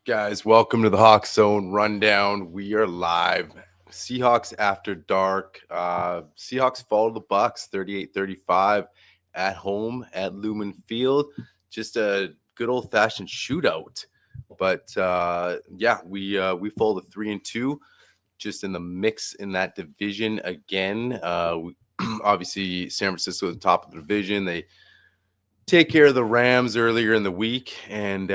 Guys, welcome to the Hawk Zone Rundown. We are live. Seahawks after dark. Seahawks follow the Bucs 38-35 at home at Lumen Field. Just a good old-fashioned shootout. But yeah, we follow the 3-2, just in the mix in that division again. Obviously, San Francisco is the top of the division. They take care of the Rams earlier in the week. And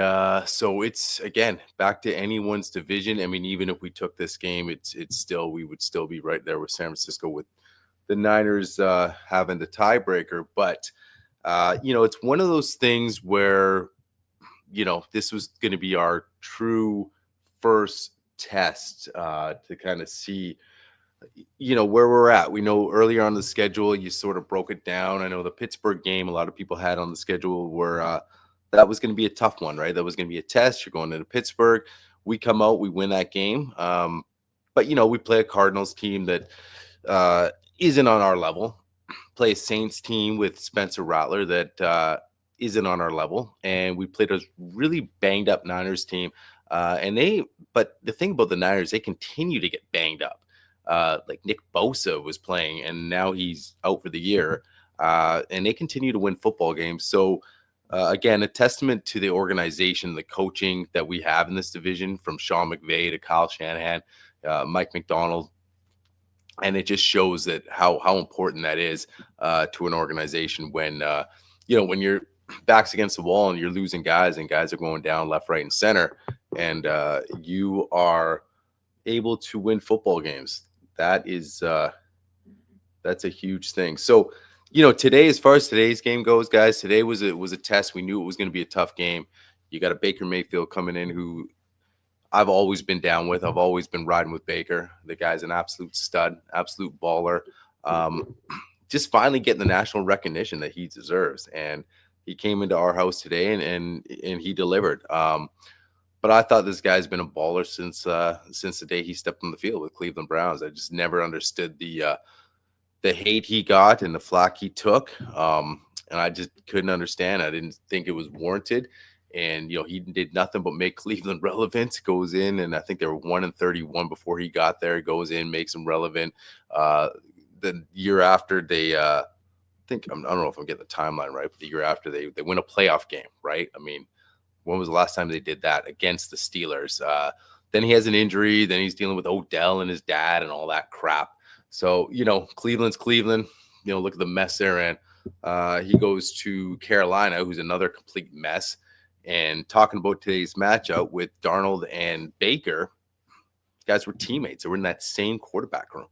so it's, again, back to anyone's division. I mean, even if we took this game, it's still, we would still be right there with San Francisco, with the Niners having the tiebreaker. But, it's one of those things where, this was going to be our true first test to kind of see where we're at. We know earlier on the schedule you sort of broke it down. I know the Pittsburgh game a lot of people had on the schedule where that was going to be a tough one, right? That was going to be a test. You're going into Pittsburgh. We come out, we win that game. But we play a Cardinals team that isn't on our level. Play a Saints team with Spencer Rattler that isn't on our level, and we played a really banged up Niners team. But the thing about the Niners, they continue to get banged up. Like Nick Bosa was playing, and now he's out for the year. And they continue to win football games. So, again, a testament to the organization, the coaching that we have in this division, from Sean McVay to Kyle Shanahan, Mike McDonald. And it just shows that how important that is to an organization when, when your back's against the wall and you're losing guys, and guys are going down left, right, and center, and you are able to win football games. That's a huge thing. So, today, as far as today's game goes, guys, today was a test. We knew it was going to be a tough game. You got a Baker Mayfield coming in, who I've always been down with. I've always been riding with Baker. The guy's an absolute stud, absolute baller. Just finally getting the national recognition that he deserves. And he came into our house today and he delivered. But I thought this guy's been a baller since the day he stepped on the field with Cleveland Browns. I just never understood the hate he got and the flack he took, and I just couldn't understand. I didn't think it was warranted. And he did nothing but make Cleveland relevant. Goes in, and I think they were 1-31 before he got there. Goes in, makes them relevant. The year after they, I don't know if I'm getting the timeline right, but the year after they win a playoff game, right? I mean, when was the last time they did that against the Steelers? Then he has an injury. Then he's dealing with Odell and his dad and all that crap. So, Cleveland's Cleveland. Look at the mess they're in. He goes to Carolina, who's another complete mess. And talking about today's matchup with Darnold and Baker, guys were teammates. They were in that same quarterback room.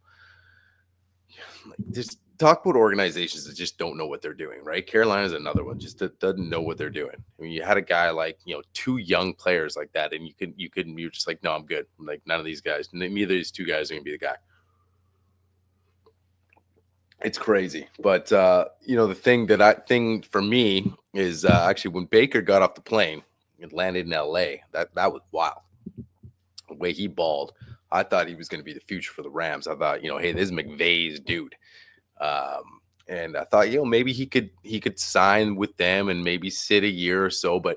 Just talk about organizations that just don't know what they're doing, right? Carolina's another one, just that doesn't know what they're doing. I mean, you had a guy like, two young players like that, and you're just like, no, I'm good. Like, none of these guys, neither of these two guys are going to be the guy. It's crazy. But, the thing for me is actually when Baker got off the plane and landed in L.A., that was wild. The way he balled, I thought he was going to be the future for the Rams. I thought, hey, this is McVay's dude. And I thought, maybe he could sign with them and maybe sit a year or so. But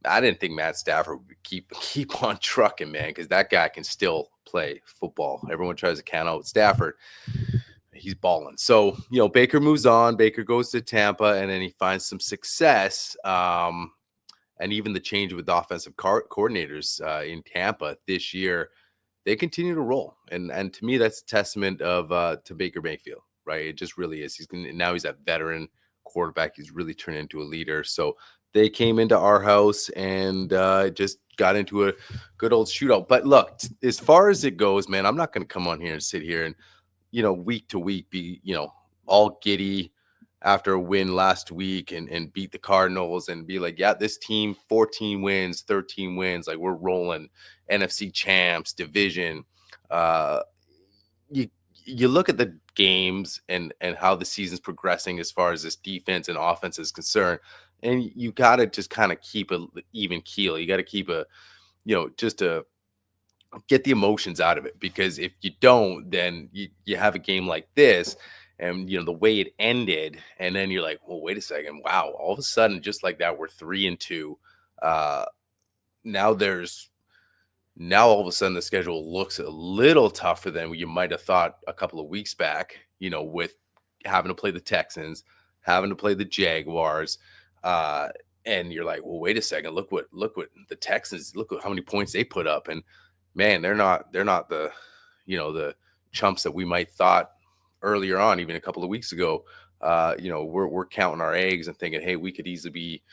I didn't think Matt Stafford would keep on trucking, man, because that guy can still play football. Everyone tries to count out Stafford. He's balling. So, Baker moves on. Baker goes to Tampa, and then he finds some success. And even the change with offensive coordinators in Tampa this year, they continue to roll. And to me, that's a testament to Baker Mayfield, right? It just really is. Now he's a veteran quarterback. He's really turned into a leader. So they came into our house and just got into a good old shootout. But look, as far as it goes, man, I'm not going to come on here and sit here and, week to week be, all giddy after a win last week and beat the Cardinals and be like, yeah, this team, 14 wins, 13 wins. Like, we're rolling, NFC champs, division. You look at the games and how the season's progressing as far as this defense and offense is concerned. And you got to just kind of keep an even keel. You got to keep just to get the emotions out of it, because if you don't, then you have a game like this and the way it ended, and then you're like, well, wait a second, wow, all of a sudden, just like that, we're 3-2. Now there's Now all of a sudden the schedule looks a little tougher than you might have thought a couple of weeks back, with having to play the Texans, having to play the Jaguars. Uh, and you're like, well, wait a second, look what the Texans, look at how many points they put up. And man, they're not the chumps that we might thought earlier on, even a couple of weeks ago. We're counting our eggs and thinking, hey, we could easily be,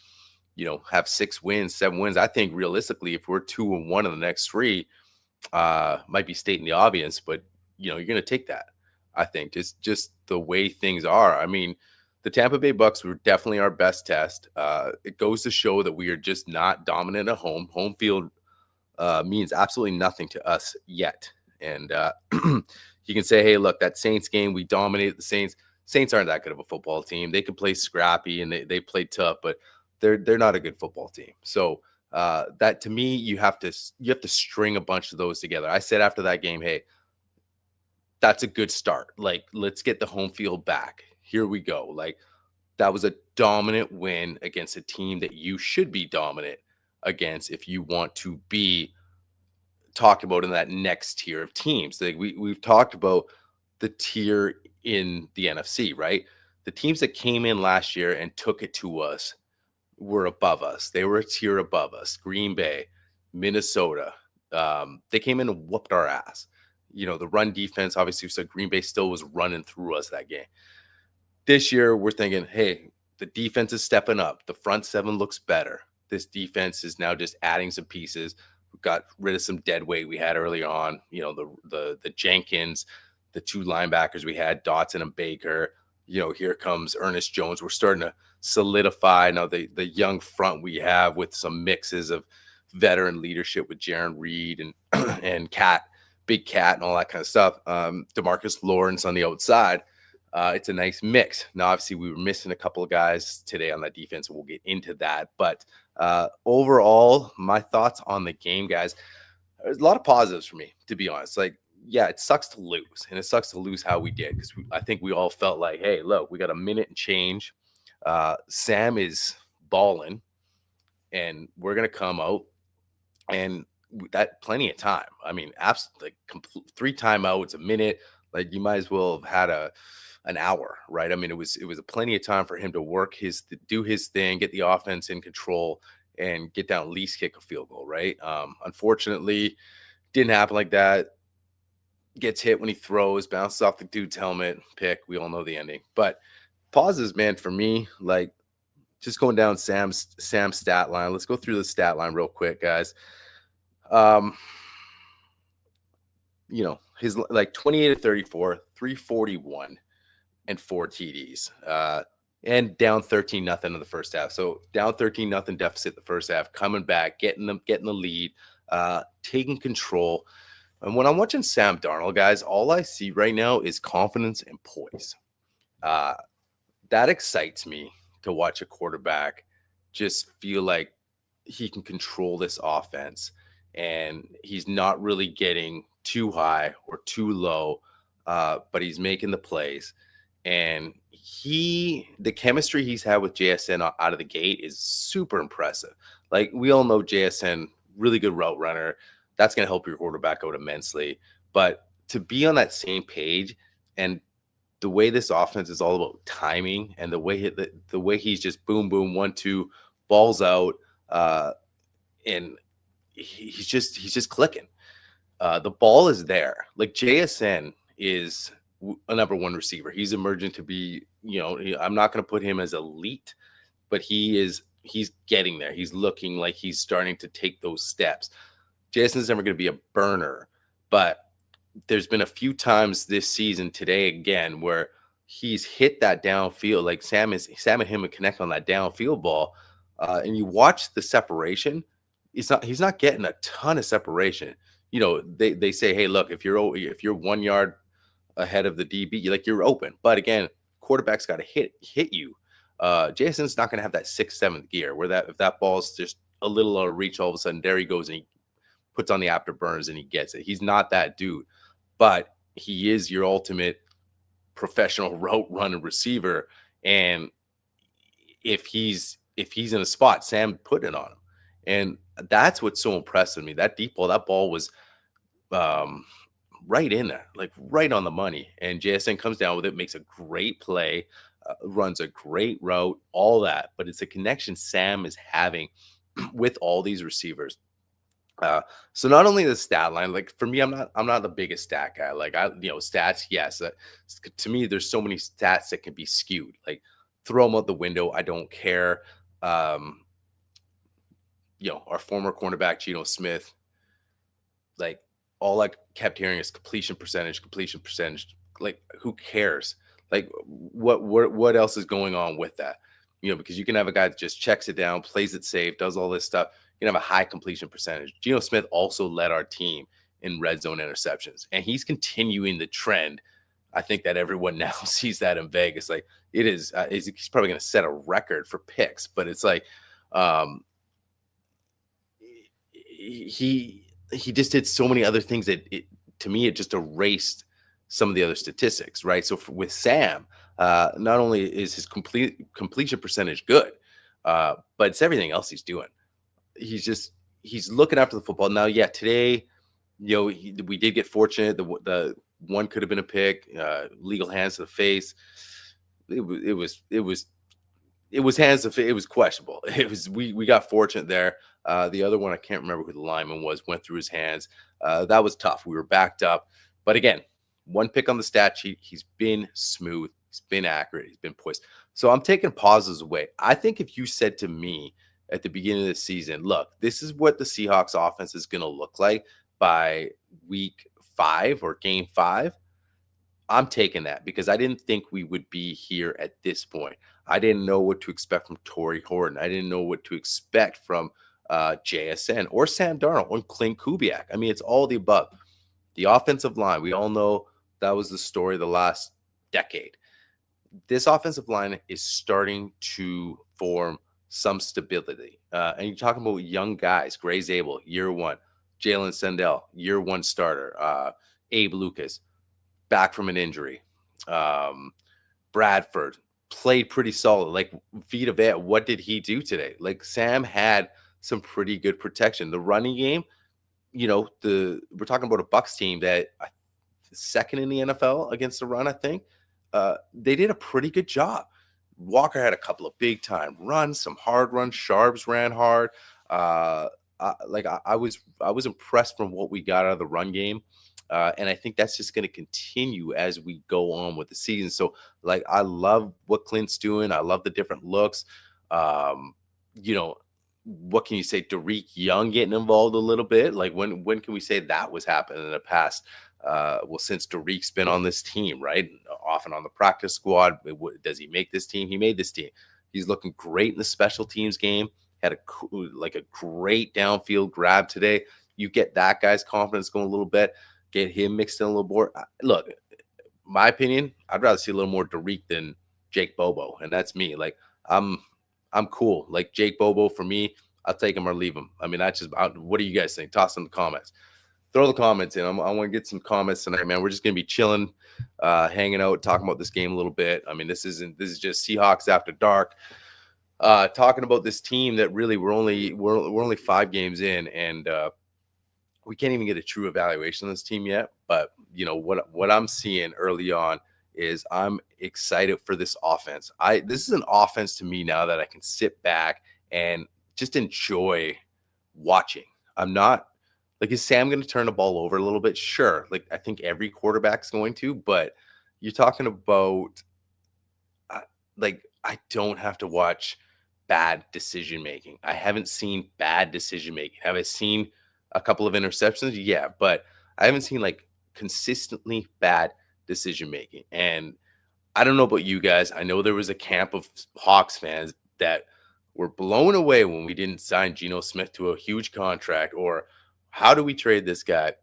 have 6 wins, 7 wins. I think realistically, if we're 2-1 in the next 3, might be stating the obvious, but you're going to take that. I think just the way things are. I mean, the Tampa Bay Bucks were definitely our best test. It goes to show that we are just not dominant at home. Home field means absolutely nothing to us yet. And you can say, hey, look, that Saints game, we dominated the Saints. Saints aren't that good of a football team. They can play scrappy and they play tough, but they're not a good football team. So that, to me, you have to string a bunch of those together. I said after that game, hey, that's a good start. Like, let's get the home field back. Here we go. Like, that was a dominant win against a team that you should be dominant against if you want to be talked about in that next tier of teams. Like, we've talked about the tier in the NFC, right? The teams that came in last year and took it to us were above us. They were a tier above us. Green Bay, Minnesota. They came in and whooped our ass. The run defense, obviously, so Green Bay still was running through us that game. This year, we're thinking, hey, the defense is stepping up. The front seven looks better. This defense is now just adding some pieces. We got rid of some dead weight we had early on. The Jenkins, the 2 linebackers we had, Dotson and Baker. Here comes Ernest Jones. We're starting to solidify now the young front we have with some mixes of veteran leadership with Jaron Reed and and Big Cat and all that kind of stuff. DeMarcus Lawrence on the outside. It's a nice mix. Now, obviously, we were missing a couple of guys today on that defense, and we'll get into that. But overall, my thoughts on the game, guys, there's a lot of positives for me, to be honest. Like, yeah, it sucks to lose, and it sucks to lose how we did, because I think we all felt like, hey, look, we got a minute and change. Sam is balling, and we're going to come out, and that plenty of time. I mean, absolutely, like 3 timeouts, a minute. Like, you might as well have had an hour, right? I mean, it was a plenty of time for him to do his thing, get the offense in control, and get down, at least kick a field goal, right? Unfortunately, didn't happen like that. Gets hit when he throws, bounces off the dude's helmet, pick. We all know the ending. But pauses, man, for me, like, just going down Sam's stat line. Let's go through the stat line real quick, guys. His like 28 to 34, 341, and 4 TDs. And down 13-0 in the first half. So down 13-0 deficit the first half, coming back, getting the lead, taking control. And when I'm watching Sam Darnold, guys, all I see right now is confidence and poise. That excites me to watch a quarterback just feel like he can control this offense, and he's not really getting too high or too low, but he's making the plays. And the chemistry he's had with JSN out of the gate is super impressive. Like, we all know JSN, really good route runner. That's going to help your quarterback out immensely. But to be on that same page, and the way this offense is all about timing, and the way he's just boom, boom, 1-2, balls out, and he's just clicking. The ball is there. Like, JSN is a number 1 receiver. He's emerging to be, I'm not going to put him as elite, but he's getting there. He's looking like he's starting to take those steps. Jason's never going to be a burner, but there's been a few times this season, today again, where he's hit that downfield. Like, Sam and him would connect on that downfield ball, and you watch the separation. He's not getting a ton of separation. They say, hey, look, if you're 1 yard ahead of the DB, you're open. But again, quarterback's got to hit you. Jason's not going to have that 6th, 7th gear where if that ball's just a little out of reach, all of a sudden there he goes and he puts on the afterburners and he gets it. He's not that dude, but he is your ultimate professional route running receiver. And if he's in a spot, Sam put it on him. And That's what's so impressive to me. That deep ball, that ball was um, right in there, like right on the money. And JSN comes down with it, makes a great play, runs a great route, all that. But it's a connection Sam is having with all these receivers. Uh, so not only the stat line, like for me, I'm not the biggest stat guy. Like stats, yes. To me, there's so many stats that can be skewed. Like throw them out the window. I don't care. Um, our former cornerback Geno Smith, like all I kept hearing is completion percentage, completion percentage. Like who cares? Like what else is going on with that? Because you can have a guy that just checks it down, plays it safe, does all this stuff. You can have a high completion percentage. Geno Smith also led our team in red zone interceptions, and he's continuing the trend. I think that everyone now sees that in Vegas. Like it is, he's probably going to set a record for picks, but it's like, um, he just did so many other things that to me it just erased some of the other statistics, right? So with Sam, not only is his completion percentage good, but it's everything else he's doing. He's looking after the football. Now, yeah, today, we did get fortunate. The one could have been a pick, legal hands to the face. It was hands to face. It was questionable. We got fortunate there. The other one, I can't remember who the lineman was, went through his hands. That was tough. We were backed up. But again, one pick on the stat sheet. He's been smooth. He's been accurate. He's been poised. So I'm taking pauses away. I think if you said to me at the beginning of the season, look, this is what the Seahawks offense is going to look like by week 5 or game 5, I'm taking that because I didn't think we would be here at this point. I didn't know what to expect from Torrey Horton. I didn't know what to expect from JSN or Sam Darnold or Clint Kubiak. I mean, it's all the above. The offensive line, we all know that was the story of the last decade. This offensive line is starting to form some stability. And you're talking about young guys, Gray Zabel, year 1, Jalen Sendell, year 1 starter, Abe Lucas, back from an injury. Bradford played pretty solid. Like Vita Vea, what did he do today? Like Sam had some pretty good protection. The running game, we're talking about a Bucs team that second in the NFL against the run, I think. They did a pretty good job. Walker had a couple of big time runs, some hard runs. Sharps ran hard. I was impressed from what we got out of the run game. And I think that's just going to continue as we go on with the season. So, like, I love what Clint's doing. I love the different looks. What can you say? Derek Young getting involved a little bit. Like, when can we say that was happening in the past? Since Derek's been on this team, right? Often on the practice squad. Does he make this team? He made this team. He's looking great in the special teams game. Had a great downfield grab today. You get that guy's confidence going a little bit. Get him mixed in a little more. Look, my opinion, I'd rather see a little more Derek than Jake Bobo, and that's me. Like I'm cool. Like Jake Bobo for me, I'll take him or leave him. I mean, that's just. What do you guys think? Toss in the comments. Throw the comments in. I want to get some comments tonight, man. We're just gonna be chilling, hanging out, talking about this game a little bit. I mean, this is just Seahawks after dark. Talking about this team that really we're only 5 games in, and we can't even get a true evaluation of this team yet. But what I'm seeing early on is I'm excited for this offense. This is an offense to me now that I can sit back and just enjoy watching. I'm not like, is Sam going to turn the ball over a little bit? Sure. Like I think every quarterback's going to, but you're talking about I don't have to watch bad decision making. I haven't seen bad decision making. Have I seen a couple of interceptions? Yeah, but I haven't seen like consistently bad decision making. And I don't know about you guys. I know there was a camp of Hawks fans that were blown away when we didn't sign Geno Smith to a huge contract, or how do we trade this guy?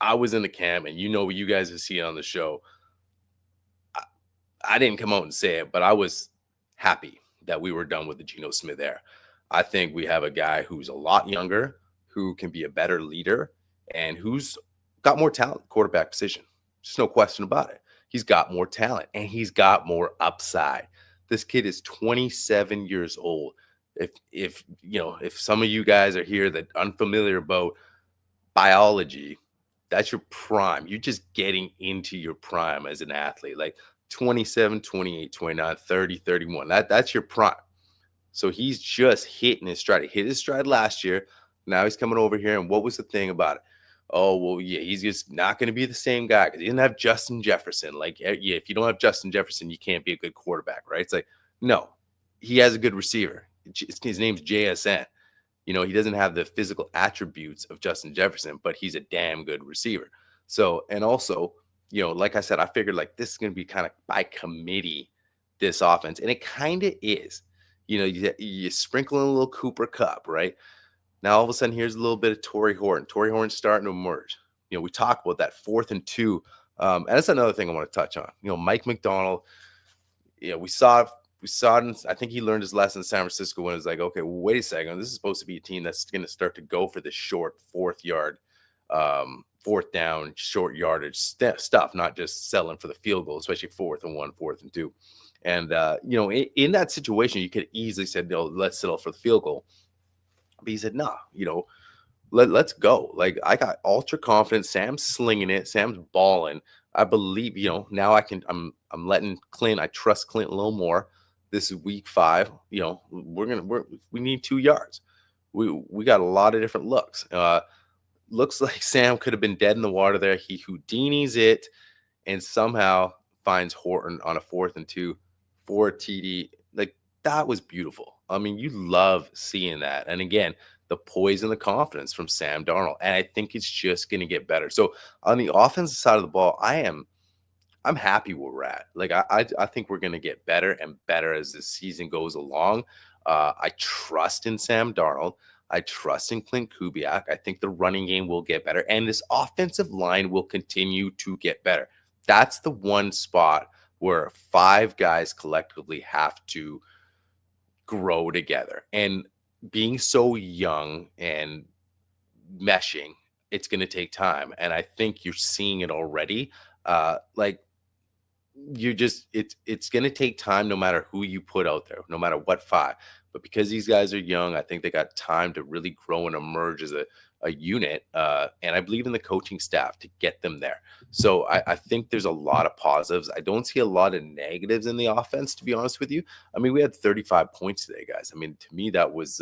I was in the camp, and you guys have seen it on the show. I didn't come out and say it, but I was happy that we were done with the Geno Smith era. I think we have a guy who's a lot younger, who can be a better leader, and who's got more talent, quarterback position. Just no question about it. He's got more talent, and he's got more upside. This kid is 27 years old. if some of you guys are here that unfamiliar about biology, that's your prime. You're just getting into your prime as an athlete, like 27, 28, 29, 30, 31. That's your prime. So he's just hitting his stride. He hit his stride last year. Now he's coming over here. And what was the thing about it? Oh, well, yeah, he's just not going to be the same guy because he didn't have Justin Jefferson. Like, yeah, if you don't have Justin Jefferson, you can't be a good quarterback, right? It's like, no, he has a good receiver. His name's JSN. He doesn't have the physical attributes of Justin Jefferson, but he's a damn good receiver. So, and also, like I said, I figured like this is going to be kind of by committee, this offense. And it kind of is. You sprinkle in a little Cooper Cup, right? Now, all of a sudden, here's a little bit of Torrey Horton. Torrey Horton's starting to emerge. We talk about that 4th and 2. And that's another thing I want to touch on. Mike McDonald, we saw it. I think he learned his lesson in San Francisco when it was like, okay, well, wait a second. This is supposed to be a team that's going to start to go for the short 4th down, short yardage stuff, not just selling for the field goal, especially 4th and 1, 4th and 2. And, in that situation, you could easily say, no, let's settle for the field goal. But he said, nah, let's go. Like, I got ultra confidence. Sam's slinging it. Sam's balling. I believe, now I'm letting Clint, I trust Clint a little more. This is week 5. We need 2 yards. We got a lot of different looks. Looks like Sam could have been dead in the water there. He Houdini's it and somehow finds Horton on a 4th and 2 for a TD. Like, that was beautiful. I mean, you love seeing that. And again, the poise and the confidence from Sam Darnold. And I think it's just going to get better. So on the offensive side of the ball, I'm happy where we're at. Like, I think we're going to get better and better as the season goes along. I trust in Sam Darnold. I trust in Clint Kubiak. I think the running game will get better. And this offensive line will continue to get better. That's the one spot where 5 guys collectively have to grow together. And being so young and meshing, it's going to take time. And I think you're seeing it already. It's going to take time no matter who you put out there, no matter what 5. But because these guys are young, I think they got time to really grow and emerge as a unit. And I believe in the coaching staff to get them there. So I think there's a lot of positives. I don't see a lot of negatives in the offense, to be honest with you. I mean, we had 35 points today, guys. I mean, to me, that was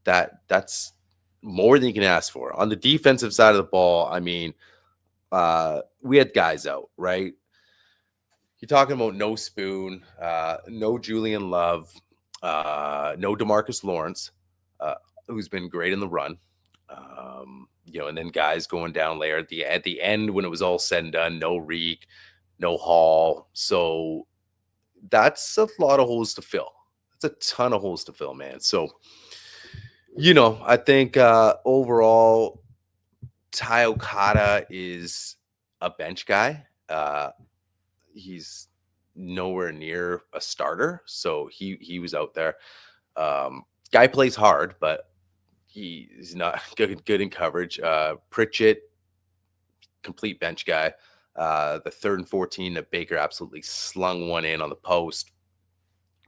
that's more than you can ask for. On the defensive side of the ball, I mean, we had guys out, right? You're talking about no Spoon, no Julian Love, no DeMarcus Lawrence, who's been great in the run. And then guys going down later at the end when it was all said and done, no Reek, no Hall. So that's a lot of holes to fill. That's a ton of holes to fill, man. So, I think overall, Ty Okada is a bench guy. He's nowhere near a starter, so he was out there. Guy plays hard, but he's not good in coverage. Pritchett, complete bench guy. The 3rd and 14 that Baker absolutely slung one in on the post.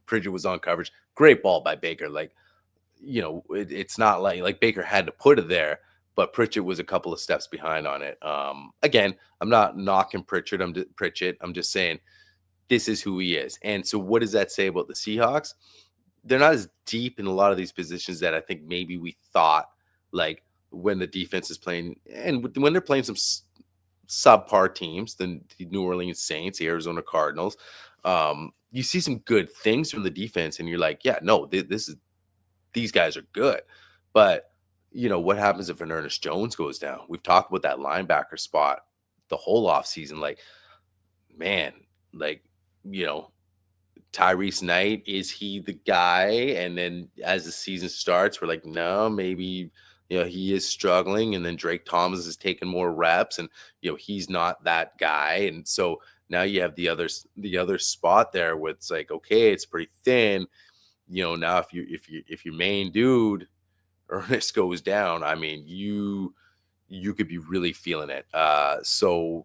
Pritchett was on coverage. Great ball by Baker. Like, it's not like Baker had to put it there, but Pritchett was a couple of steps behind on it. Again, I'm not knocking Pritchett. I'm just saying this is who he is. And so what does that say about the Seahawks? They're not as deep in a lot of these positions that I think maybe we thought, like when the defense is playing and when they're playing some subpar teams, the New Orleans Saints, the Arizona Cardinals. You see some good things from the defense and you're like, yeah, no, these guys are good. But what happens if an Ernest Jones goes down? We've talked about that linebacker spot the whole offseason. Like, man, Tyrese Knight, is he the guy? And then as the season starts, we're like, no, maybe, he is struggling. And then Drake Thomas is taking more reps and, he's not that guy. And so now you have the other spot there where it's like, okay, it's pretty thin. Now if your main dude Ernest goes down, I mean, you could be really feeling it. So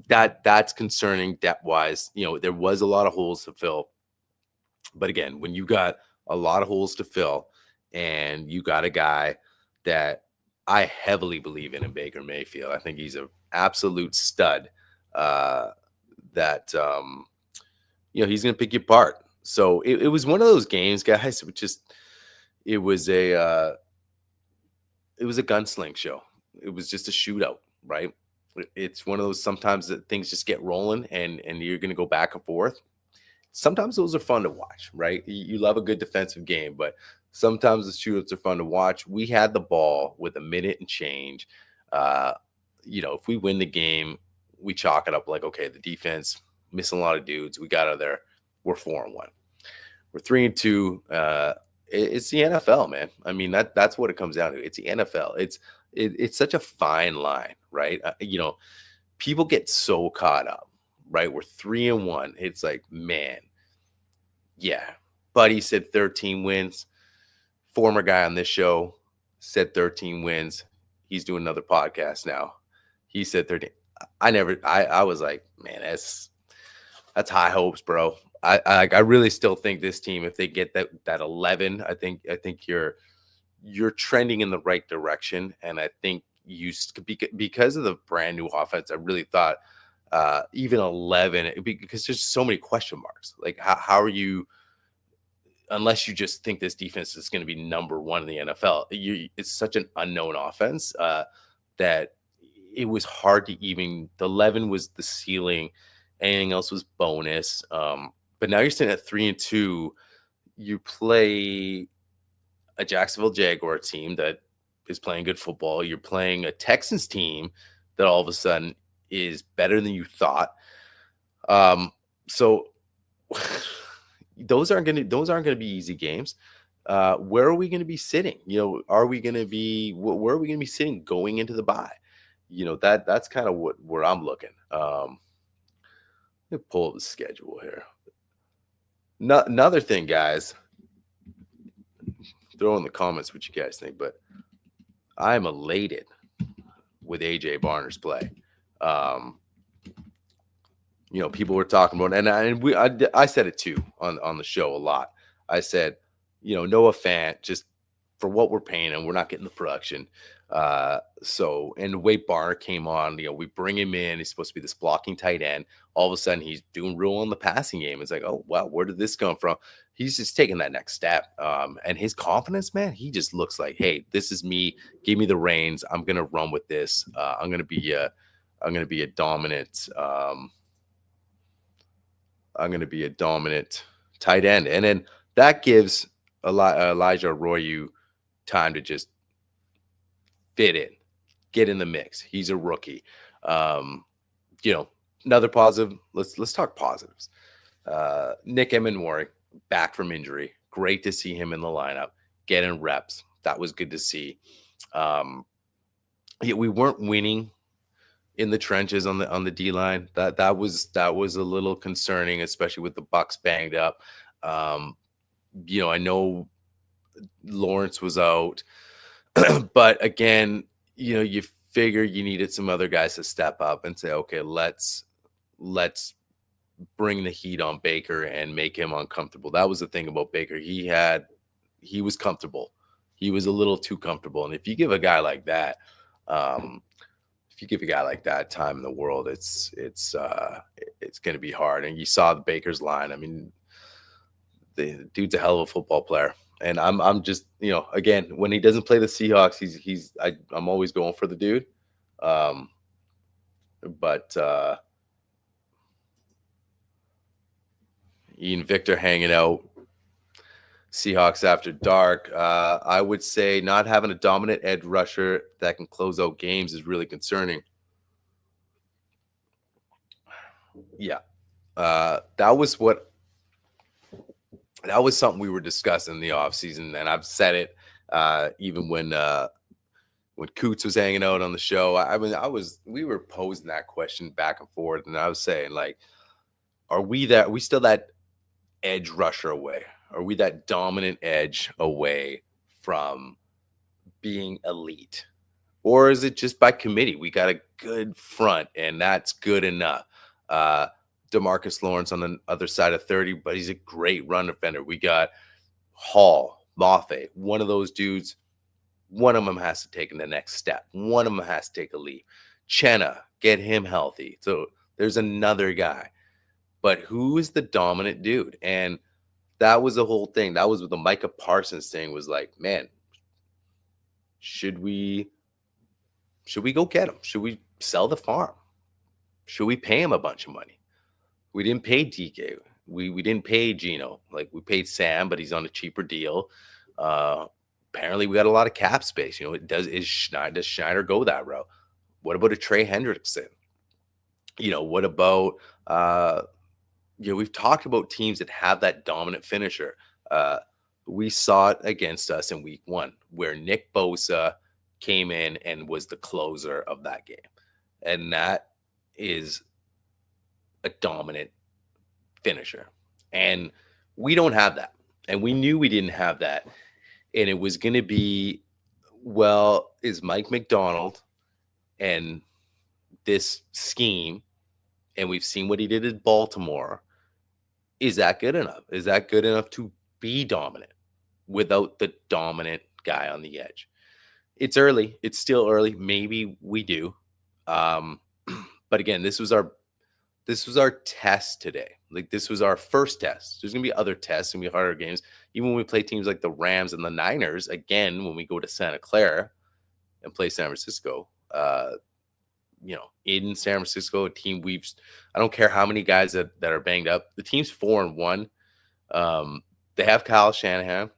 that's concerning depth wise. There was a lot of holes to fill. But again, when you got a lot of holes to fill and you got a guy that I heavily believe in Baker Mayfield, I think he's an absolute stud. Uh, that he's going to pick you apart. So it was one of those games, guys. It was a uh, it was a gunsling show. It was just a shootout, right? It's one of those sometimes that things just get rolling and you're going to go back and forth. Sometimes those are fun to watch, right? You love a good defensive game, but sometimes the shootouts are fun to watch. We had the ball with a minute and change. Uh, if we win the game, we chalk it up like, okay, the defense missing a lot of dudes. We got out of there. We're 4-1. We're 3-2. It's the NFL, man. I mean, that's what it comes down to. It's the NFL. It's such a fine line, right? People get so caught up, right? We're 3-1. It's like, man, yeah. Buddy said 13 wins. Former guy on this show said 13 wins. He's doing another podcast now. He said 13. I was like, man, that's high hopes, bro. I really still think this team, if they get that 11, I think you're trending in the right direction. And I think because of the brand new offense, I really thought even 11, because there's so many question marks. Like how are you, unless you just think this defense is going to be number one in the NFL, it's such an unknown offense that it was hard to even. The 11 was the ceiling. Anything else was bonus. But now you're sitting at 3-2. You play a Jacksonville Jaguar team that is playing good football. You're playing a Texans team that all of a sudden is better than you thought. So those aren't going to be easy games. Where are we going to be sitting? Where are we going to be sitting going into the bye? That's kind of where I'm looking. Let me pull up the schedule here. Another thing, guys, throw in the comments what you guys think, but I'm elated with AJ Barner's play. People were talking about, and I said it too on the show a lot. I said, Noah Fant, just for what we're paying him, we're not getting the production. And the way Barner came on, we bring him in. He's supposed to be this blocking tight end. All of a sudden, he's doing real on the passing game. It's like, oh, wow, where did this come from? He's just taking that next step. And his confidence, man, he just looks like, hey, this is me. Give me the reins. I'm going to run with this. I'm going to be a dominant. I'm going to be a dominant tight end. And then that gives Elijah Arroyo time to just fit in, get in the mix. He's a rookie. Another positive. Let's talk positives. Nick Emenwari back from injury. Great to see him in the lineup, getting reps. That was good to see. We weren't winning in the trenches on the D line. That was a little concerning, especially with the Bucs banged up. I know Lawrence was out. But again, you figure you needed some other guys to step up and say, okay, let's bring the heat on Baker and make him uncomfortable. That was the thing about Baker. He was comfortable. He was a little too comfortable. And if you give a guy like that, time in the world, it's going to be hard. And you saw the Baker's line. I mean, the dude's a hell of a football player. And I'm just, again, when he doesn't play the Seahawks, I'm always going for the dude. But Ian Victor hanging out. Seahawks after dark. I would say not having a dominant edge rusher that can close out games is really concerning. Yeah. That was something we were discussing in the offseason, and I've said it even when Coots was hanging out on the show. We were posing that question back and forth, and I was saying, like, are we still that edge rusher away? Are we that dominant edge away from being elite? Or is it just by committee? We got a good front, and that's good enough. DeMarcus Lawrence on the other side of 30, but he's a great run defender. We got Hall, Mafe, one of those dudes. One of them has to take the next step. One of them has to take a leap. Chenna, get him healthy. So there's another guy. But who is the dominant dude? And that was the whole thing. That was what the Micah Parsons thing was like, man, should we go get him? Should we sell the farm? Should we pay him a bunch of money? We didn't pay DK. We didn't pay Gino. Like, we paid Sam, but he's on a cheaper deal. Apparently we got a lot of cap space. Does Schneider go that route? What about a Trey Hendrickson? What about we've talked about teams that have that dominant finisher. We saw it against us in week 1, where Nick Bosa came in and was the closer of that game. And that is a dominant finisher. And we don't have that. And we knew we didn't have that. And it was going to be, well, is Mike McDonald and this scheme, and we've seen what he did at Baltimore, is that good enough? Is that good enough to be dominant without the dominant guy on the edge? It's early. It's still early. Maybe we do. But again, this was our test today. Like, this was our first test. There's going to be other tests and be harder games. Even when we play teams like the Rams and the Niners, again, when we go to Santa Clara and play San Francisco, in San Francisco, a team I don't care how many guys that are banged up. The team's 4-1. They have Kyle Shanahan.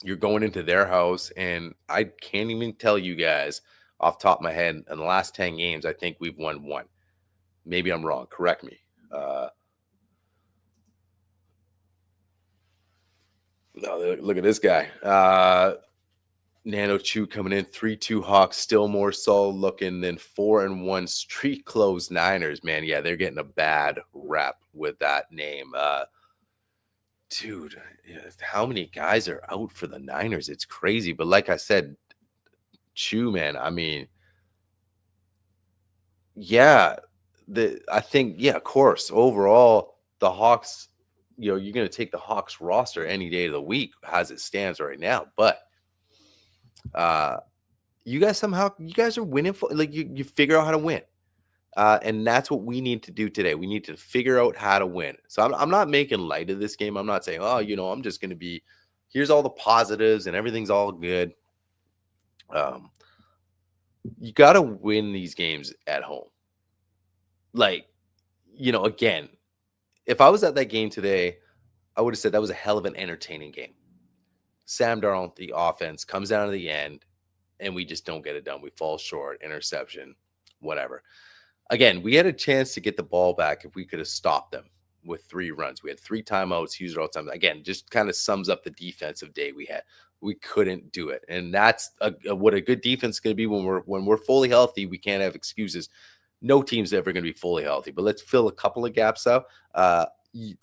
You're going into their house, and I can't even tell you guys off the top of my head, in the last 10 games, I think we've won 1. Maybe I'm wrong. Correct me. No, look at this guy. Nano Chu coming in, 3-2 Hawks, still more solid looking than 4-1 street closed Niners. Man, yeah, they're getting a bad rep with that name. Dude, how many guys are out for the Niners? It's crazy. But like I said, Chu, man, I mean, yeah, I think, yeah, of course, overall, the Hawks, you're going to take the Hawks roster any day of the week as it stands right now. But you guys are winning. You figure out how to win. And that's what we need to do today. We need to figure out how to win. So I'm not making light of this game. I'm not saying, I'm just going to be, here's all the positives and everything's all good. You got to win these games at home. Again, if I was at that game today, I would have said that was a hell of an entertaining game. Sam Darnold, the offense, comes down to the end, and we just don't get it done. We fall short, interception, whatever. Again, we had a chance to get the ball back if we could have stopped them with 3 runs. We had 3 timeouts, used it all the time. Again, just kind of sums up the defensive day we had. We couldn't do it, and that's what a good defense is going to be when we're fully healthy. We can't have excuses. No team's ever going to be fully healthy, but let's fill a couple of gaps out.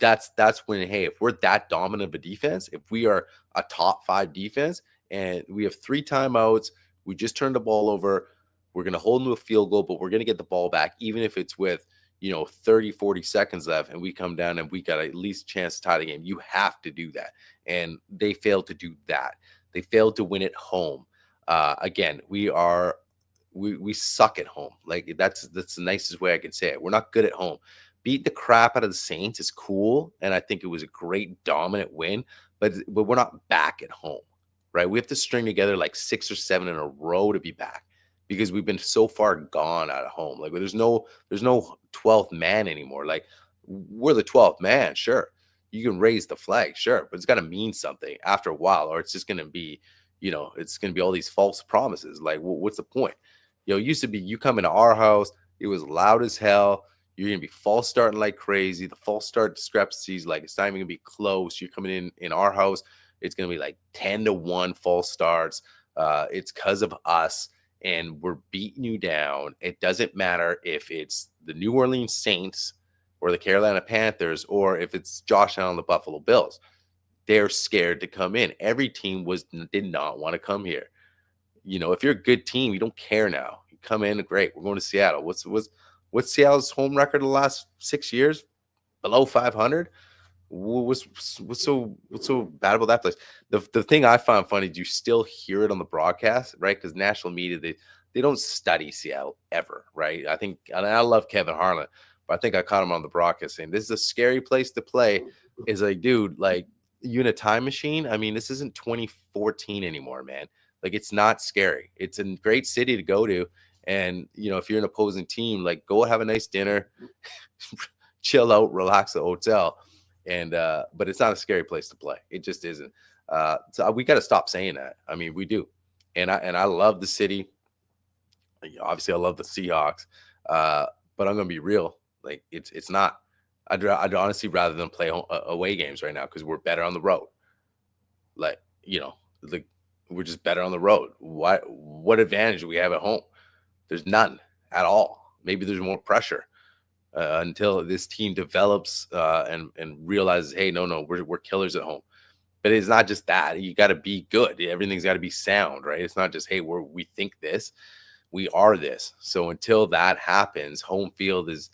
That's when, hey, if we're that dominant of a defense, if we are a top 5 defense and we have 3 timeouts, we just turned the ball over, we're going to hold them to a field goal, but we're going to get the ball back, even if it's with, 30, 40 seconds left, and we come down and we got at least a chance to tie the game. You have to do that. And they failed to do that. They failed to win at home. Again, we suck at home. Like, that's the nicest way I can say it. We're not good at home. Beat the crap out of the Saints is cool, and I think it was a great dominant win, but we're not back at home, right? We have to string together like 6 or 7 in a row to be back, because we've been so far gone out of home. Like, there's no 12th man anymore. Like, we're the 12th man, sure. You can raise the flag, sure, but it's got to mean something after a while, or it's just going to be, it's going to be all these false promises. Like, what's the point? It used to be you come into our house, it was loud as hell. You're going to be false starting like crazy. The false start discrepancies, like, it's not even going to be close. You're coming in our house, it's going to be like 10-1 false starts. It's because of us, and we're beating you down. It doesn't matter if it's the New Orleans Saints or the Carolina Panthers, or if it's Josh Allen, the Buffalo Bills. They're scared to come in. Every team did not want to come here. If you're a good team, you don't care now. You come in, great. We're going to Seattle. What's Seattle's home record the last 6 years? Below 500. What's so bad about that place? The thing I find funny, do you still hear it on the broadcast, right? Because national media, they don't study Seattle ever, right? I think, and I love Kevin Harlan, but I think I caught him on the broadcast saying this is a scary place to play. Is like, dude, like you in a time machine. I mean, this isn't 2014 anymore, man. Like it's not scary. It's a great city to go to. And if you're an opposing team, like go have a nice dinner, chill out, relax at the hotel. And but it's not a scary place to play. It just isn't. So we got to stop saying that. I mean, we do. And I love the city. Obviously, I love the Seahawks. But I'm gonna be real. Like it's not. I'd honestly rather than play away games right now because we're better on the road. Like like we're just better on the road. What advantage do we have at home? There's none at all. Maybe there's more pressure until this team develops and realizes, hey, no, we're killers at home. But it's not just that. You got to be good. Everything's got to be sound, right? It's not just, hey, we think this, we are this. So until that happens, home field is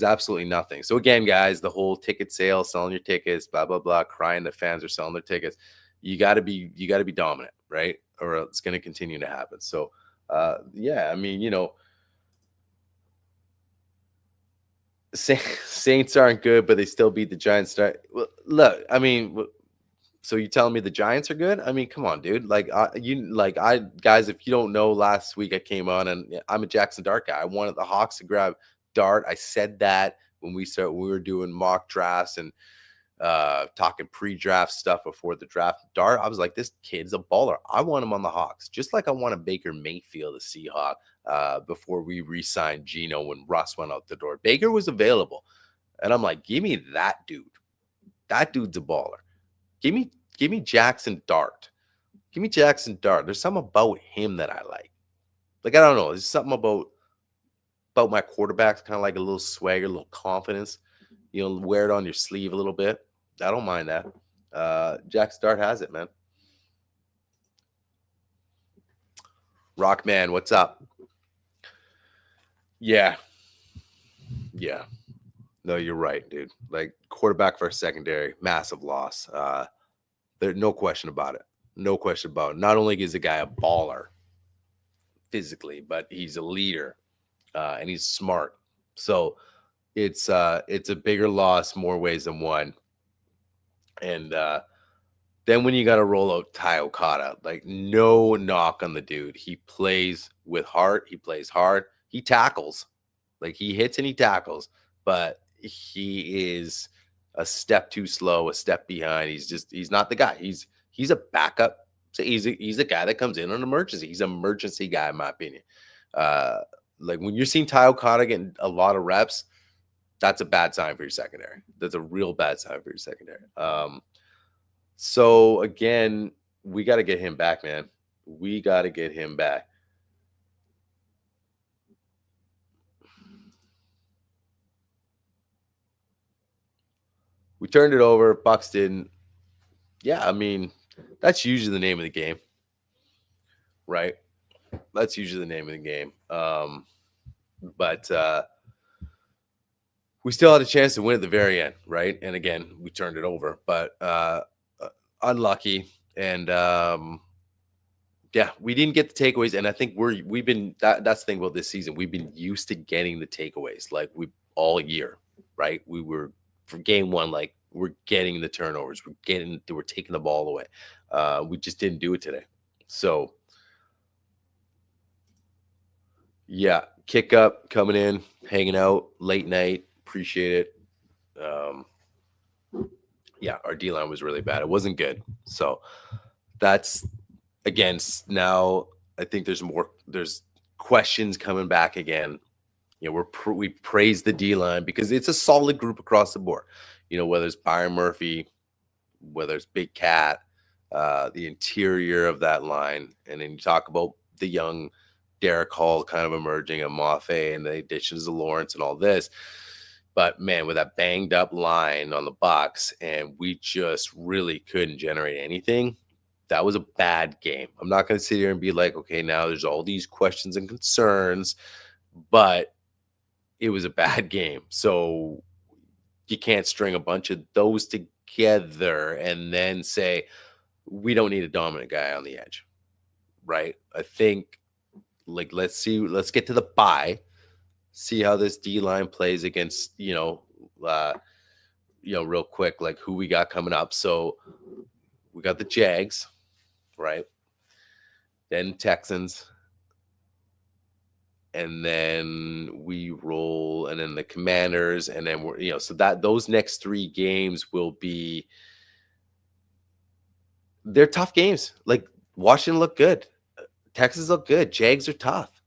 absolutely nothing. So again, guys, the whole ticket sale, selling your tickets, blah blah blah, crying the fans are selling their tickets. You got to be dominant, right? Or it's going to continue to happen. So yeah, I mean, Saints aren't good, but they still beat the Giants. Well, look, I mean, so you telling me the Giants are good? I mean, come on, dude. Guys, if you don't know, last week I came on and I'm a Jackson Dart guy. I wanted the Hawks to grab Dart. I said that when we were doing mock drafts and talking pre-draft stuff before the draft. Dart, I was like, this kid's a baller. I want him on the Hawks, just like I want a Baker Mayfield, a Seahawk, before we re-signed Geno when Russ went out the door. Baker was available, and I'm like, give me that dude. That dude's a baller. Give me Jackson Dart. Give me Jackson Dart. There's something about him that I like. Like, I don't know. There's something about my quarterbacks, kind of like a little swagger, a little confidence. Wear it on your sleeve a little bit. I don't mind that. Jackson Dart has it, man. Rockman, what's up? Yeah. No, you're right, dude. Like quarterback for a secondary, massive loss. There's no question about it. No question about it. Not only is the guy a baller physically, but he's a leader and he's smart. So it's a bigger loss, more ways than one. And then when you got to roll out Ty Okada, like no knock on the dude. He plays with heart. He plays hard. He tackles. Like he hits and he tackles, but he is a step too slow, a step behind. He's not the guy. He's a backup. So he's a guy that comes in on emergency. He's an emergency guy, in my opinion. Like when you're seeing Ty Okada getting a lot of reps, that's a bad sign for your secondary. That's a real bad sign for your secondary. So again, we got to get him back, man. We got to get him back. We turned it over. Bucs didn't. Yeah, I mean, that's usually the name of the game, right? That's usually the name of the game. But we still had a chance to win at the very end, right? And again, we turned it over, but unlucky. And yeah, we didn't get the takeaways. And I think we've been that's the thing about this season. We've been used to getting the takeaways like we all year, right? We were for game one, like we're getting the turnovers, we're taking the ball away. We just didn't do it today. So yeah, kick up, coming in, hanging out, late night. Appreciate it. Yeah, our D line was really bad. It wasn't good. So that's again now. I think there's questions coming back again. We praise the D line because it's a solid group across the board. Whether it's Byron Murphy, whether it's Big Cat, the interior of that line, and then you talk about the young Derek Hall kind of emerging, and Mafe, and the additions of Lawrence and all this. But man, with that banged up line on the Bucs, and we just really couldn't generate anything. That was a bad game. I'm not going to sit here and be like, okay, now there's all these questions and concerns, but it was a bad game. So you can't string a bunch of those together and then say, we don't need a dominant guy on the edge, right? I think, like, let's get to the bye, see how this D line plays against, real quick, like who we got coming up. So we got the Jags, right? Then Texans, and then we roll, and then the Commanders, and then so that those next 3 games will be, they're tough games. Like, Washington look good, Texas look good, Jags are tough.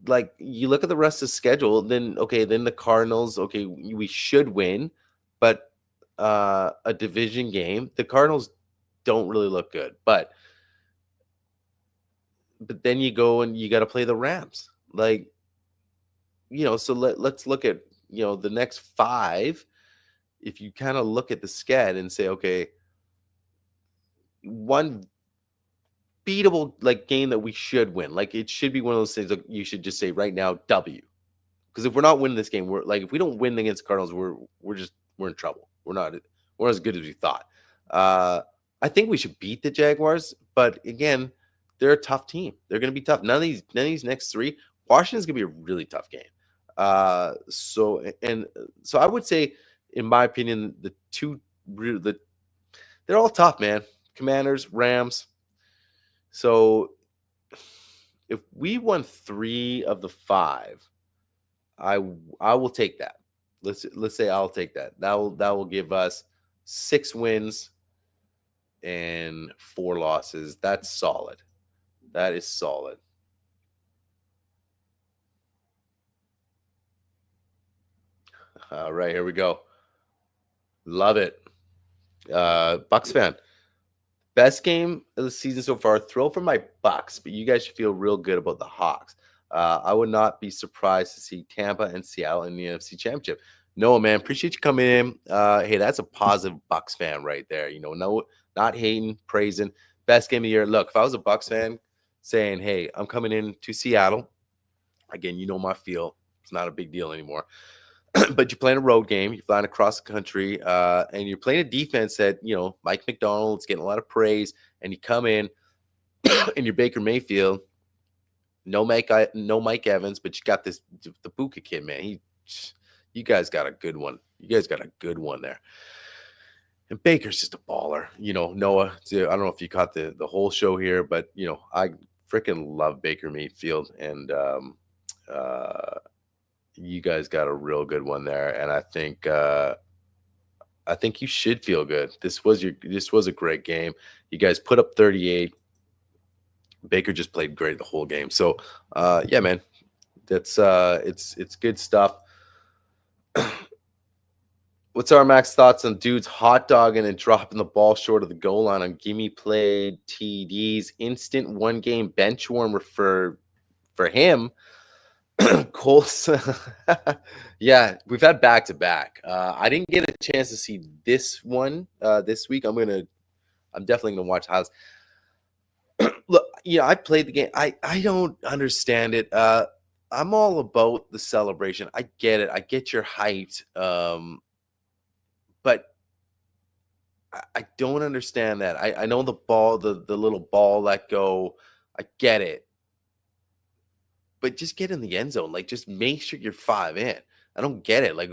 Like, you look at the rest of the schedule, then okay, then the Cardinals, okay, we should win, but a division game, the Cardinals don't really look good, but then you go and you got to play the Rams. Like, so let's look at, the next 5. If you kind of look at the sched and say, okay, one beatable like game that we should win. Like, it should be one of those things that you should just say right now, W. Because if we're not winning this game, we're like, if we don't win against Cardinals, we're in trouble. We're not as good as we thought. I think we should beat the Jaguars, but again, they're a tough team. They're going to be tough. None of these next 3. Washington's going to be a really tough game. So I would say, in my opinion, they're all tough, man. Commanders, Rams. So if we won 3 of the 5, I will take that. Let's say I'll take that. That will give us 6 wins and 4 losses. That's solid. That is solid. All right, here we go. Love it. Bucs fan. Best game of the season so far. Thrill for my Bucs, but you guys should feel real good about the Hawks. I would not be surprised to see Tampa and Seattle in the NFC Championship. Noah, man, appreciate you coming in. Hey, that's a positive Bucs fan right there. No, not hating, praising. Best game of the year. Look, if I was a Bucs fan saying, hey, I'm coming in to Seattle, again, my feel. It's not a big deal anymore. But you're playing a road game, you're flying across the country, and you're playing a defense that, Mike McDonald's getting a lot of praise, and you come in and you're Baker Mayfield, no Mike Evans, but you got the Buka kid, man. You guys got a good one. You guys got a good one there. And Baker's just a baller. Noah, I don't know if you caught the whole show here, but, I freaking love Baker Mayfield, and you guys got a real good one there, and I think you should feel good. This was a great game. You guys put up 38. Baker just played great the whole game. So yeah, man, that's it's good stuff. What's our Max thoughts on dudes hot dogging and dropping the ball short of the goal line on gimme play TDs? Instant 1-game bench warmer for him. Colts. Yeah, we've had back-to-back. I didn't get a chance to see this one this week. I'm definitely gonna watch highlights. Look, I played the game. I don't understand it. I'm all about the celebration. I get it. I get you're hyped. But I don't understand that. I know the ball, the little ball let go. I get it. But just get in the end zone. Like, just make sure you're 5 in. I don't get it. Like,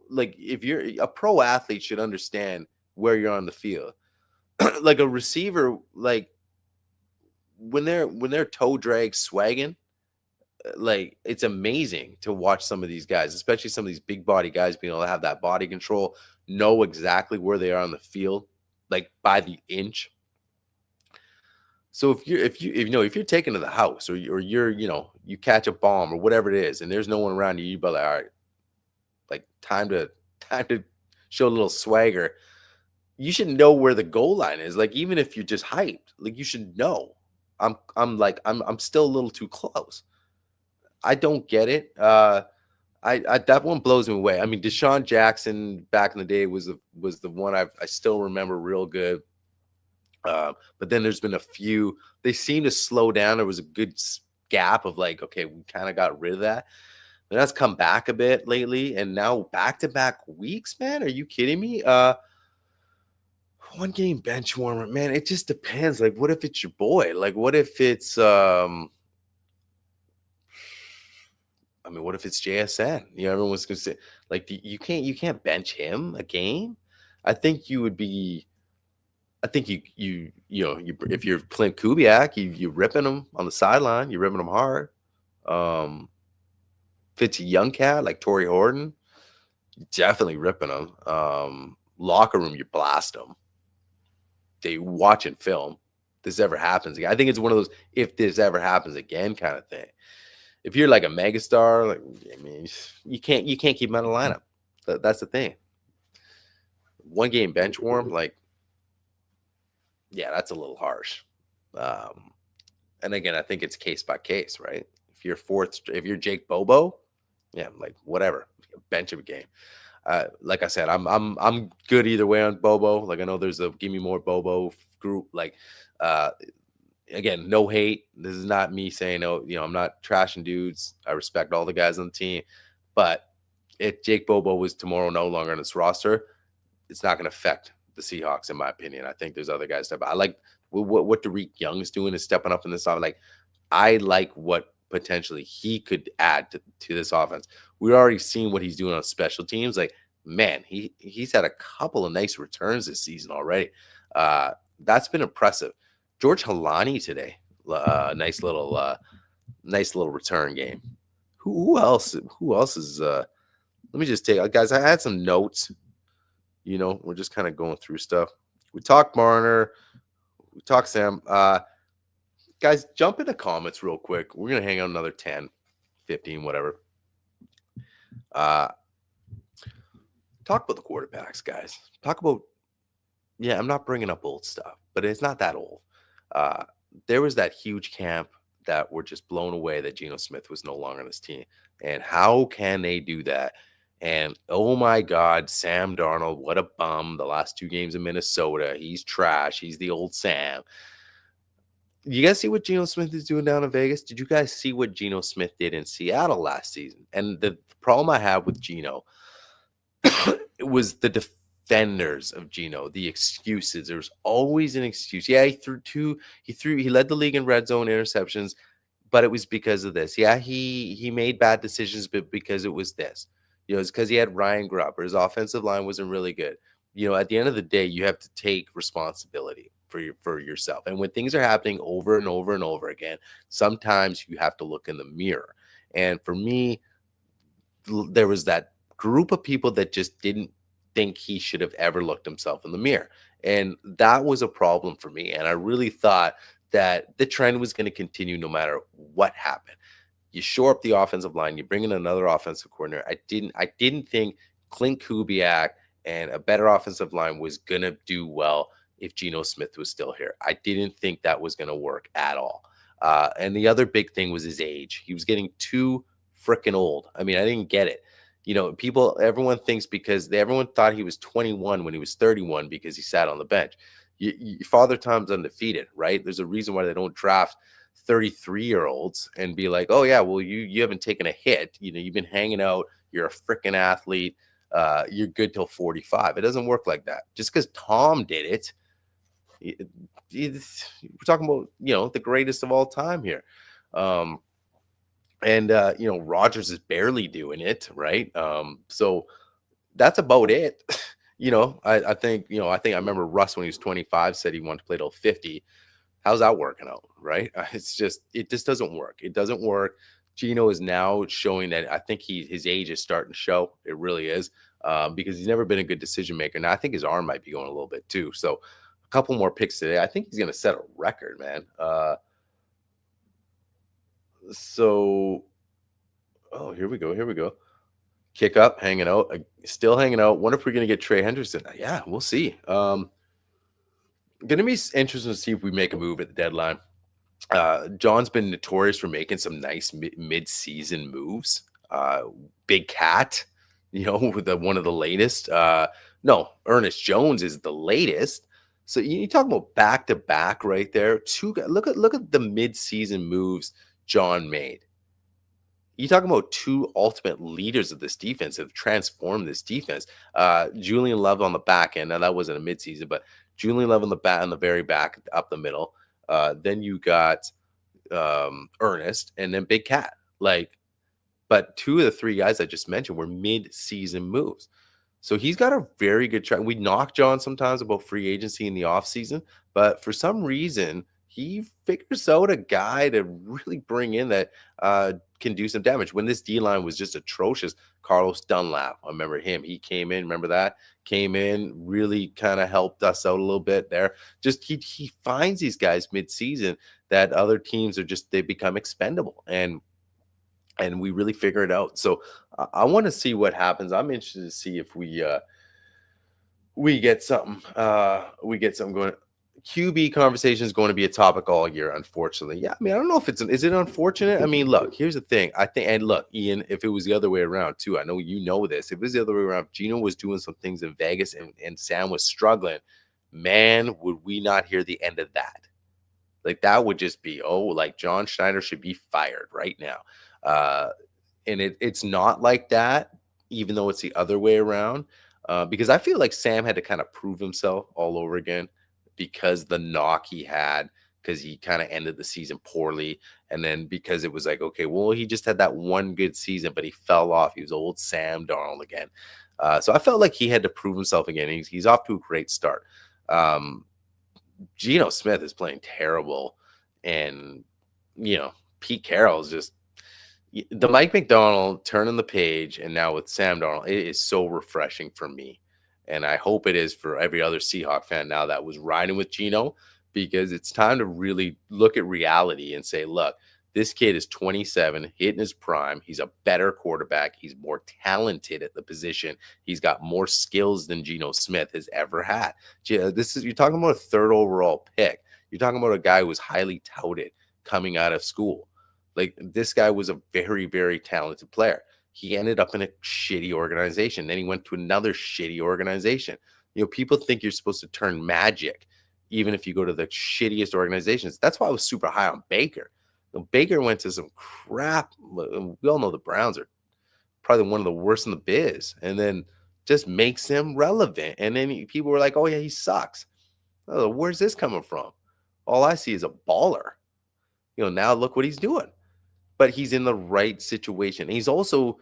like, if you're a pro athlete, should understand where you're on the field. Like a receiver, like when they're toe drag swagging, like, it's amazing to watch some of these guys, especially some of these big body guys, being able to have that body control, know exactly where they are on the field, like by the inch. So if you're taken to the house, or you're you catch a bomb or whatever it is, and there's no one around you, you be like, all right, like, time to show a little swagger. You should know where the goal line is. Like, even if you're just hyped, like, you should know. I'm still a little too close. I don't get it. I that one blows me away. I mean, Deshaun Jackson back in the day was the one I still remember real good. But then there's been a few. They seem to slow down. There was a good gap of like, okay, we kind of got rid of that. And that's come back a bit lately, and now back-to-back weeks, man. Are you kidding me? One game bench warmer, man. It just depends. Like, what if it's your boy? Like, what if it's I mean, what if it's JSN? You know, everyone's gonna say like you can't bench him a game. I think you would be. I think if you're Clint Kubiak, you ripping him on the sideline. You're ripping him hard. Um, if it's a young cat like Torrey Horton, you definitely ripping him. Locker room, you blast him. They watching film. This ever happens again. I think it's one of those if this ever happens again kind of thing. If you're like a megastar, like I mean, you can't keep him out of the lineup. That's the thing. One game bench warm, like yeah, that's a little harsh. And again, I think it's case by case, right? If you're Jake Bobo, yeah, like whatever, bench of a game. Like I said, I'm good either way on Bobo. Like I know there's a give me more Bobo group. Like again, no hate. This is not me saying I'm not trashing dudes. I respect all the guys on the team, but if Jake Bobo was tomorrow no longer on this roster, it's not going to affect the Seahawks, in my opinion. I think there's other guys that I like. What Derek Young is doing is stepping up in this offense. Like I like what potentially he could add to this offense. We've already seen what he's doing on special teams. Like man, he's had a couple of nice returns this season already. That's been impressive. George Halani today, nice little return game. Who else? Who else is? Let me just take guys. I had some notes. We're just kind of going through stuff. We talked Marner. We talked Sam. Guys, jump in the comments real quick. We're going to hang out another 10, 15, whatever. Talk about the quarterbacks, guys. Talk about, I'm not bringing up old stuff, but it's not that old. There was that huge camp that were just blown away that Geno Smith was no longer on his team. And how can they do that? And oh my God, Sam Darnold, what a bum. The last 2 games in Minnesota. He's trash. He's the old Sam. You guys see what Geno Smith is doing down in Vegas? Did you guys see what Geno Smith did in Seattle last season? And the problem I have with Geno it was the defenders of Geno, the excuses. There was always an excuse. Yeah, he led the league in red zone interceptions, but it was because of this. Yeah, he made bad decisions, but because it was this. It's because he had Ryan Grubb, or his offensive line wasn't really good. At the end of the day, you have to take responsibility for yourself. And when things are happening over and over and over again, sometimes you have to look in the mirror. And for me, there was that group of people that just didn't think he should have ever looked himself in the mirror. And that was a problem for me. And I really thought that the trend was going to continue no matter what happened. You shore up the offensive line, you bring in another offensive coordinator. I didn't think Clint Kubiak and a better offensive line was going to do well if Geno Smith was still here. I didn't think that was going to work at all. And the other big thing was his age. He was getting too freaking old. I mean, I didn't get it. Everyone thinks everyone thought he was 21 when he was 31 because he sat on the bench. Father Time's undefeated, right? There's a reason why they don't draft 33-year-olds and be like, oh yeah, well you haven't taken a hit. You've been hanging out. You're a freaking athlete. You're good till 45. It doesn't work like that. Just because Tom did it, we're talking about the greatest of all time here. Rodgers is barely doing it, right? So that's about it. I think I remember Russ when he was 25 said he wanted to play till 50. How's that working out, right? It just doesn't work. It doesn't work. Geno is now showing that I think his age is starting to show. It really is, because he's never been a good decision maker. Now I think his arm might be going a little bit too. So a couple more picks today. I think he's going to set a record, man. Here we go. Kick up, hanging out, still hanging out. Wonder if we're going to get Trey Henderson. Yeah, we'll see. Going to be interesting to see if we make a move at the deadline. John's been notorious for making some nice mid-season moves. Big Cat, with one of the latest. No, Ernest Jones is the latest. So you talk about back-to-back right there. Look at the mid-season moves John made. You talk about two ultimate leaders of this defense have transformed this defense. Julian Love on the back end. Now that wasn't a midseason, but Julian Love on the back, on the very back, up the middle. Then you got Ernest, and then Big Cat. But two of the three guys I just mentioned were mid-season moves. So he's got a very good track. We knock John sometimes about free agency in the offseason, but for some reason, he figures out a guy to really bring in that can do some damage. When this D line was just atrocious, Carlos Dunlap, I remember him. He came in, remember that? Came in, really kind of helped us out a little bit there. Just he finds these guys mid-season that other teams are just, they become expendable. And we really figure it out. So I want to see what happens. I'm interested to see if we get something going. QB conversation is going to be a topic all year, unfortunately. Yeah, I mean, I don't know if is it unfortunate? I mean, look, here's the thing. I think, and look, Ian, if it was the other way around too, I know you know this. If it was the other way around, if Gino was doing some things in Vegas and Sam was struggling, man, would we not hear the end of that? Like that would just be, like John Schneider should be fired right now. And it's not like that, even though it's the other way around, because I feel like Sam had to kind of prove himself all over again because the knock he had, because he kind of ended the season poorly. And then because it was like, okay, well, he just had that one good season, but he fell off. He was old Sam Darnold again. So I felt like he had to prove himself again. He's off to a great start. Geno Smith is playing terrible. And, Pete Carroll's just, the Mike McDonald turning the page, and now with Sam Darnold, it is so refreshing for me. And I hope it is for every other Seahawk fan now that was riding with Geno, because it's time to really look at reality and say, look, this kid is 27, hitting his prime. He's a better quarterback. He's more talented at the position. He's got more skills than Geno Smith has ever had. You're talking about a third overall pick. You're talking about a guy who was highly touted coming out of school. Like, this guy was a very, very talented player. He ended up in a shitty organization. Then he went to another shitty organization. People think you're supposed to turn magic, even if you go to the shittiest organizations. That's why I was super high on Baker. Baker went to some crap. We all know the Browns are probably one of the worst in the biz, and then just makes him relevant. And then people were like, oh, yeah, he sucks. Oh, where's this coming from? All I see is a baller. Now look what he's doing. But he's in the right situation. He's also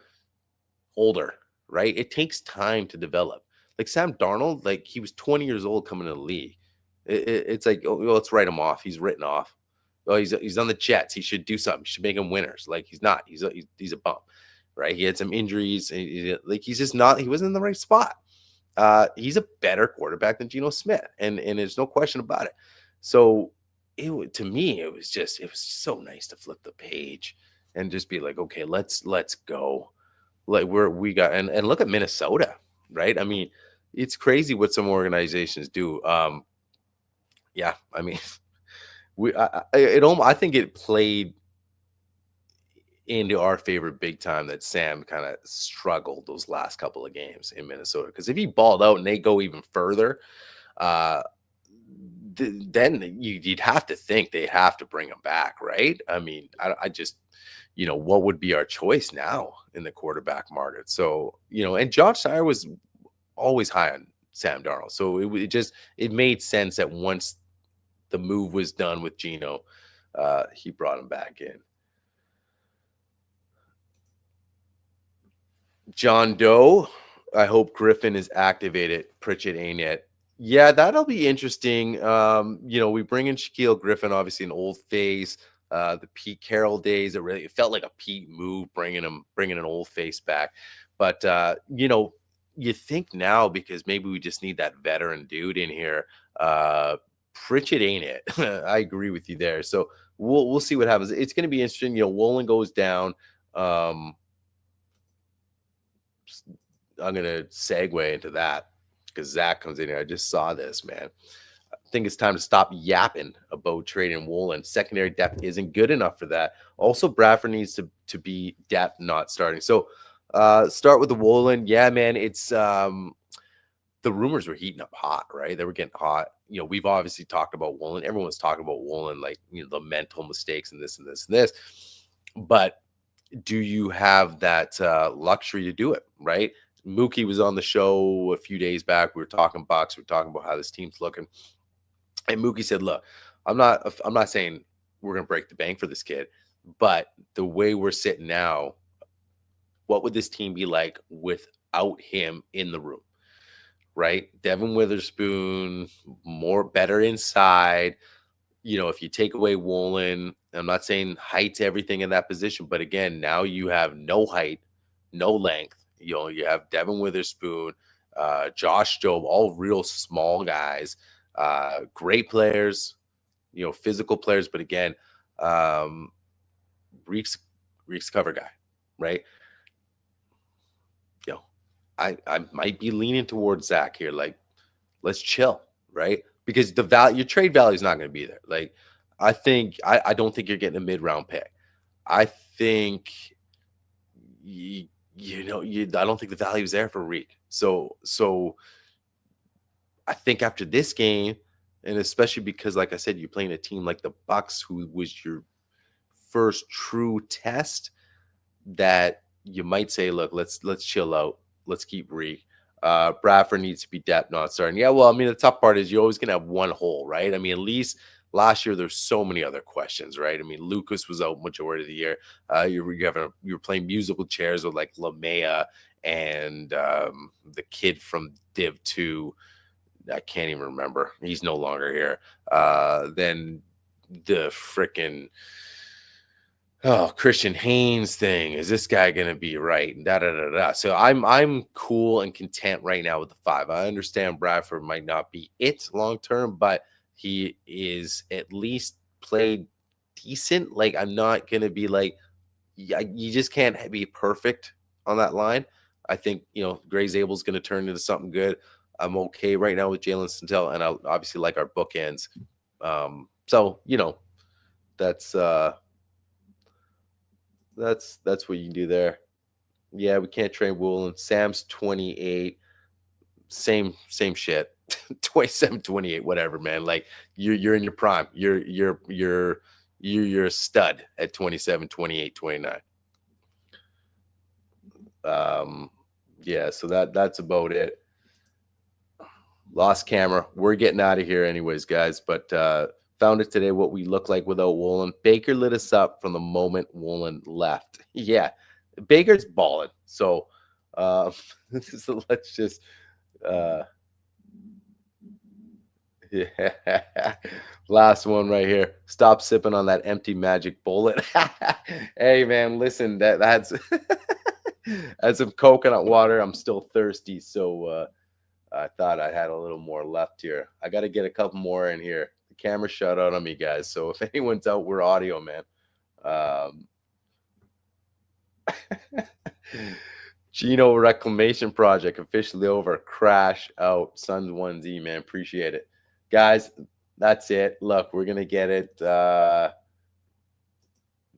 older, right? It takes time to develop. Like Sam Darnold, like he was 20 years old coming to the league. It's like, let's write him off. He's written off. Oh, he's on the Jets. He should do something. He should make him winners. Like he's not. He's a bum, right? He had some injuries. He's just not. He wasn't in the right spot. He's a better quarterback than Geno Smith, and there's no question about it. So to me, it was so nice to flip the page and just be like, okay, let's go. Like we got and look at Minnesota, right? I mean, it's crazy what some organizations do. Yeah, I mean, I think it played into our favor big time that Sam kind of struggled those last couple of games in Minnesota, because if he balled out and they go even further, then you'd have to think they'd have to bring him back, right? I mean, I just, what would be our choice now in the quarterback market? So, and Josh Sire was always high on Sam Darnold. So it made sense that once the move was done with Geno, he brought him back in. John Doe, I hope Griffin is activated. Pritchett ain't yet. Yeah, that'll be interesting. We bring in Shaquille Griffin, obviously an old face. The Pete Carroll days, it felt like a Pete move, bringing an old face back. But you think now, because maybe we just need that veteran dude in here. Pritchett ain't it. I agree with you there. So we'll see what happens. It's going to be interesting. Woolen goes down. I'm going to segue into that because Zach comes in here. I just saw this, man. I think it's time to stop yapping about trading Woolen. Secondary depth isn't good enough for that. Also, Bradford needs to be depth, not starting. So start with the Woolen. Yeah, man, it's the rumors were heating up hot, right? They were getting hot. We've obviously talked about Woolen. Everyone's talking about Woolen, like, the mental mistakes and this and this and this. But do you have that luxury to do it, right? Mookie was on the show a few days back. We were talking Bucs. We were talking about how this team's looking, and Mookie said, "Look, I'm not saying we're gonna break the bank for this kid, but the way we're sitting now, what would this team be like without him in the room?" Right? Devin Witherspoon, better inside. If you take away Woolen, I'm not saying height's everything in that position, but again, now you have no height, no length. You have Devin Witherspoon, Josh Jobe, all real small guys, great players, physical players. But again, um, Reek's cover guy, right? You know, I might be leaning towards Zach here. Like, let's chill, right? Because your trade value is not going to be there. Like, I don't think you're getting a mid-round pick. I think I don't think the value is there for Reek. So I think after this game, and especially because, like I said, you're playing a team like the Bucs, who was your first true test, that you might say, look, let's chill out. Let's keep Reek. Bradford needs to be depth, not starting. Yeah, well, I mean, the tough part is you're always going to have one hole, right? I mean, at least last year there's so many other questions, right? I mean, Lucas was out majority of the year. You're playing musical chairs with like Lamea and the kid from Div 2. I can't even remember. He's no longer here. Then the freaking Christian Haynes thing. Is this guy gonna be right? Da da da da. So I'm cool and content right now with the 5. I understand Bradford might not be it long term, but he is at least played decent. Like, I'm not gonna be like, yeah, you just can't be perfect on that line. I think Gray Zabel's gonna turn into something good. I'm okay right now with Jalen Santel, and I obviously like our bookends. So that's that's what you can do there. Yeah, we can't train Woolen. Sam's 28. Same shit. 27, 28, whatever, man. Like, you're in your prime. You're a stud at 27, 28, 29. Yeah, so that's about it. Lost camera. We're getting out of here anyways, guys. But found it today what we look like without Woolen. Baker lit us up from the moment Woolen left. Yeah, Baker's balling. So, so let's just yeah. Last one right here. Stop sipping on that empty magic bullet. Hey man, listen, that's that's some coconut water. I'm still thirsty, so I thought I had a little more left here. I got to get a couple more in here. The camera shut out on me, guys. So if anyone's out, we're audio, man. Gino Reclamation Project officially over. Crash out. Suns 1Z, man. Appreciate it. Guys, that's it. Look, we're going to get it.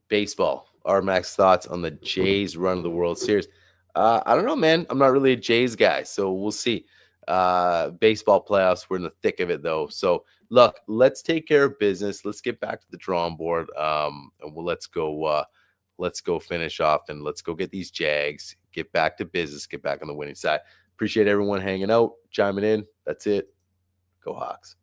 Baseball. Our max thoughts on the Jays run of the World Series. I don't know, man. I'm not really a Jays guy, so we'll see. Baseball playoffs, we're in the thick of it, though. So, look, let's take care of business. Let's get back to the drawing board. And let's go finish off, and let's go get these Jags, get back to business, get back on the winning side. Appreciate everyone hanging out, chiming in. That's it. Go Hawks.